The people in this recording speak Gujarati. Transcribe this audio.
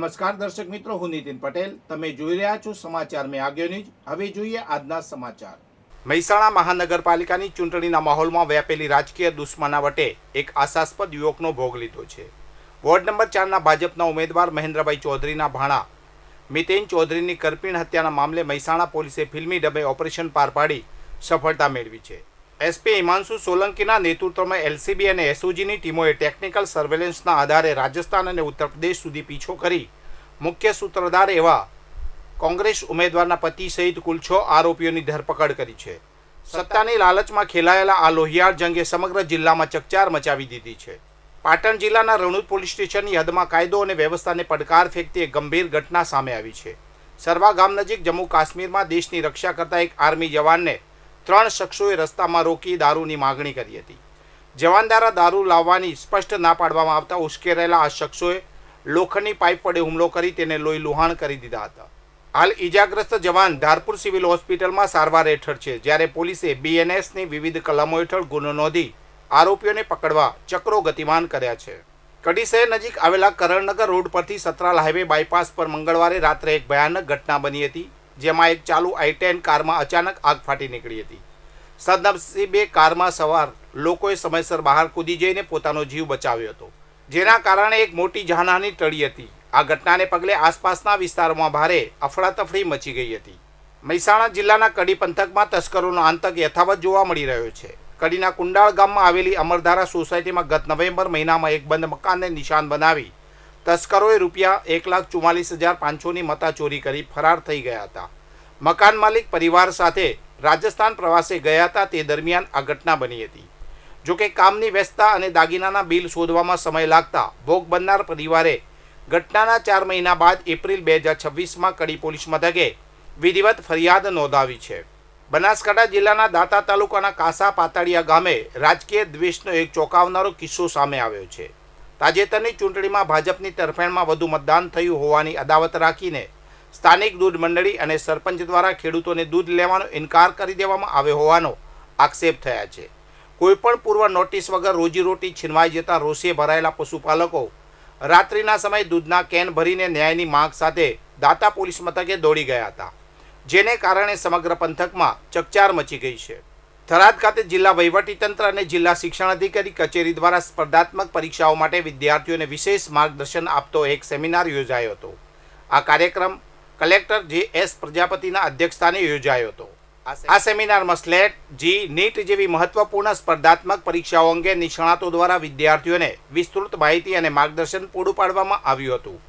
નમસ્કાર દર્શક મિત્રો, હું નીતિન પટેલ. તમે જોઈ રહ્યા છો સમાચાર મેં આગળ ન્યૂઝ. હવે જોઈએ આજના સમાચાર. મહેસાણા મહાનગરપાલિકાની ચૂંટણીના માહોલમાં વ્યાપેલી રાજકીય દુશ્મનાવટે એક આશાસ્પદ યુવકનો ભોગ લીધો છે. વોર્ડ નંબર 4ના ભાજપના ઉમેદવાર મહેન્દ્રભાઈ ચૌધરીના ભાણા મિતેન ચૌધરીની કરપીણ હત્યાના મામલે મહેસાણા પોલીસે ફિલ્મી ઢબે ઓપરેશન પાર પાડી સફળતા મેળવી છે. એસપી હિમાંશુ સોલંકીના નેતૃત્વમાં એલસીબી અને એસઓજીની ટીમોએ ટેકનિકલ સર્વેલન્સના આધારે રાજસ્થાન અને ઉત્તર પ્રદેશ સુધી પીછો કરી મુખ્ય સૂત્રધાર એવા કોંગ્રેસ ઉમેદવારના પતિ સહિત કુલ 6 આરોપીઓની ધરપકડ કરી છે. સત્તાની લાલચમાં ખેલાયેલા આ લોહિયાળ જંગે સમગ્ર જિલ્લામાં ચકચાર મચાવી દીધી છે. પાટણ જિલ્લાના રણુદ પોલીસ સ્ટેશનની હદમાં કાયદો અને વ્યવસ્થાને પડકાર ફેંકતી એક ગંભીર ઘટના સામે આવી છે. સરવા ગામ નજીક જમ્મુ કાશ્મીરમાં દેશની રક્ષા કરતા એક આર્મી જવાનને 3 શખ્સોએ રસ્તામાં રોકી દારૂની માગણી કરી હતી. જવાન દ્વારા દારૂ લાવવાની સ્પષ્ટ ના પાડવામાં આવતા ઉશ્કેરાયેલા આ શખ્સોએ લોખંડની પાઇપ વડે હુમલો કરી તેને લોહી લુહાણ કરી દીધા હતા. હાલ ઈજાગ્રસ્ત જવાન ધારપુર સિવિલ હોસ્પિટલમાં સારવાર હેઠળ છે, જ્યારે પોલીસે બીએનએસની વિવિધ કલમો હેઠળ ગુનો નોંધી આરોપીઓને પકડવા ચક્રો ગતિમાન કર્યા છે. કડી શહેર નજીક આવેલા કરણનગર રોડ પરથી સતરાલ હાઈવે બાયપાસ પર મંગળવારે રાત્રે એક ભયાનક ઘટના બની હતી, જેમાં એક ચાલુ i10 કારમાં અચાનક આગ ફાટી નીકળી હતી. સદનસીબે કારમાં સવાર લોકોએ સમયસર બહાર કૂદી જઈને પોતાનો જીવ બચાવ્યો હતો, જેના કારણે એક મોટી જાનહાનિ ટળી હતી. આ ઘટનાને પગલે આસપાસના વિસ્તારોમાં ભારે અફડાતફડી મચી ગઈ હતી. મહેસાણા જિલ્લાના કડી પંથકમાં તસ્કરોનો આતંક યથાવત જોવા મળી રહ્યો છે. કડીના કુંડાળ ગામમાં આવેલી અમરધારા સોસાયટીમાં ગત નવેમ્બર મહિનામાં એક બંધ મકાનને નિશાન બનાવી તસ્કરોએ રૂપિયા 1,44,500ની મત્તા ચોરી કરી ફરાર થઈ ગયા હતા. મકાન માલિક પરિવાર સાથે રાજસ્થાન પ્રવાસે ગયા હતા તે દરમિયાન આ ઘટના બની હતી. જોકે કામની વ્યસ્તતા અને દાગીનાના બિલ શોધવામાં સમય લાગતા ભોગ બનનાર પરિવારે ઘટનાના 4 મહિના બાદ એપ્રિલ 2026માં કડી પોલીસ મથકે વિધિવત ફરિયાદ નોંધાવી છે. બનાસકાંઠા જિલ્લાના દાંતા તાલુકાના કાસા પાતાળિયા ગામે રાજકીય દ્વેષનો એક ચોંકાવનારો કિસ્સો સામે આવ્યો છે. તાજેતરની ચૂંટણીમાં ભાજપની તરફેણમાં વધુ મતદાન થયું હોવાની અદાવત રાખીને સ્થાનિક દૂધ મંડળી અને સરપંચ દ્વારા ખેડૂતોને દૂધ લેવાનો ઇનકાર કરી દેવામાં આવ્યો હોવાનો આક્ષેપ થયા છે. કોઈપણ પૂર્વ નોટિસ વગર રોજીરોટી છીનવાઈ જતા રોષે ભરાયેલા પશુપાલકો રાત્રિના સમયે દૂધના કેન ભરીને ન્યાયની માંગ સાથે દાંતા પોલીસ મથકે દોડી ગયા હતા, જેને કારણે સમગ્ર પંથકમાં ચકચાર મચી ગઈ છે. થરાદ ખાતે જિલ્લા વહીવટીતંત્ર અને જિલ્લા શિક્ષણ અધિકારી કચેરી દ્વારા સ્પર્ધાત્મક પરીક્ષાઓ માટે વિદ્યાર્થીઓને વિશેષ માર્ગદર્શન આપતો એક સેમિનાર યોજાયો હતો. આ કાર્યક્રમ કલેક્ટર જે.એસ. પ્રજાપતિના અધ્યક્ષસ્થાને યોજાયો હતો. આ સેમિનારમાં સ્લેટ, જી, નીટ જેવી મહત્વપૂર્ણ સ્પર્ધાત્મક પરીક્ષાઓ અંગે નિષ્ણાતો દ્વારા વિદ્યાર્થીઓને વિસ્તૃત માહિતી અને માર્ગદર્શન પૂરું પાડવામાં આવ્યું હતું.